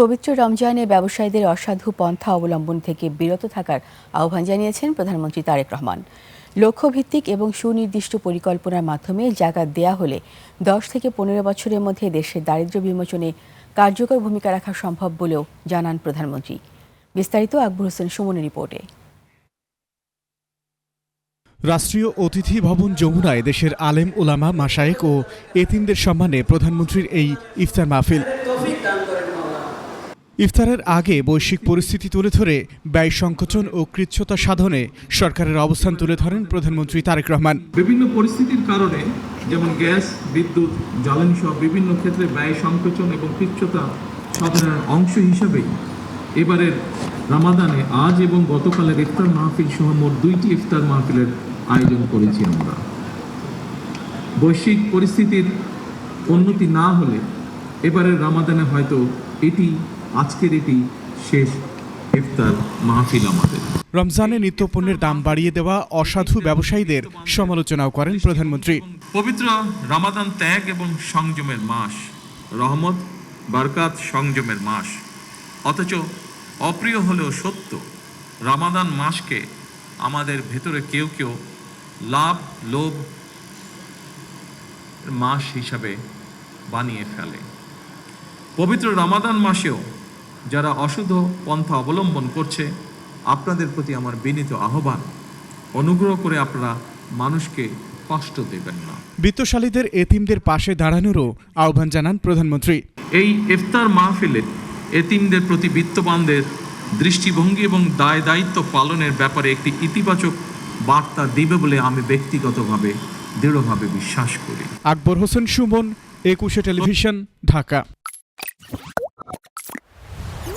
পবিত্র রমজানে ব্যবসায়ীদের অসাধু পন্থা অবলম্বন থেকে বিরত থাকার আহ্বান জানিয়েছেন প্রধানমন্ত্রী তারেক রহমান। লক্ষ্যভিত্তিক এবং সুনির্দিষ্ট পরিকল্পনার মাধ্যমে জাকাত দেয়া হলে 10 থেকে 15 বছরের মধ্যে দেশের দারিদ্র্য বিমোচনে কার্যকর ভূমিকা রাখা সম্ভব বলেও জানান প্রধানমন্ত্রী। বিস্তারিত আকবর হোসেন সুমনের রিপোর্টে। রাষ্ট্রীয় অতিথি ভবন যমুনায় দেশের আলেম ওলামা মাশায়েখ ও এতিমদের সম্মানে প্রধানমন্ত্রীর এই ইফতার মাহফিল। ইফতারের আগে বৈশ্বিক পরিস্থিতি তুলে ধরে ব্যয় সংকোচন ও কৃচ্ছ্রতা সাধনে সরকারের অবস্থান তুলে ধরেন প্রধানমন্ত্রী তারেক রহমান। বিভিন্ন পরিস্থিতির কারণে যেমন গ্যাস, বিদ্যুৎ, জ্বালানি সহ বিভিন্ন ক্ষেত্রে ব্যয় সংকোচন এবং কৃচ্ছ্রতা সাধনের অংশ হিসাবেই এবারের রামাদানে আজ এবং গতকালের ইফতার মাহফিল সহ মোট 2টি ইফতার মাহফিলের আয়োজন করেছি আমরা। বৈশ্বিক পরিস্থিতির উন্নতি না হলে এবারের রামাদানে হয়তো আজকের এটি শেষ ইফতার মাহফিল আমাদের। রমজানে নিত্যপণ্যের দাম বাড়িয়ে দেওয়া অসাধু ব্যবসায়ীদের সমালোচনাও করেন প্রধানমন্ত্রী। পবিত্র রামাদান ত্যাগ এবং সংযমের মাস, রহমত, বরকত, সংযমের মাস। অথচ অপ্রিয় হলেও সত্য, রামাদান মাসকে আমাদের ভেতরে কেউ কেউ লাভ লোভ মাস হিসাবে বানিয়ে ফেলে। পবিত্র রামাদান মাসেও যারা অশুদ্ধ পন্থা অবলম্বন করছে, আপনাদের প্রতি আমার বিনীত আহ্বান, অনুগ্রহ করে আপনারা মানুষকে কষ্ট দেবেন না। বিত্তশালীদের এতিমদের পাশে দাঁড়ানোরও আহ্বান জানান প্রধানমন্ত্রী। এই ইফতার মাহফিলে এতিমদের প্রতি বিত্তবানদের দৃষ্টিভঙ্গি এবং দায় দায়িত্ব পালনের ব্যাপারে একটি ইতিবাচক বার্তা দিবে বলে আমি ব্যক্তিগতভাবে দৃঢ়ভাবে বিশ্বাস করি। আকবর হোসেন সুমন, 21 টেলিভিশন, ঢাকা।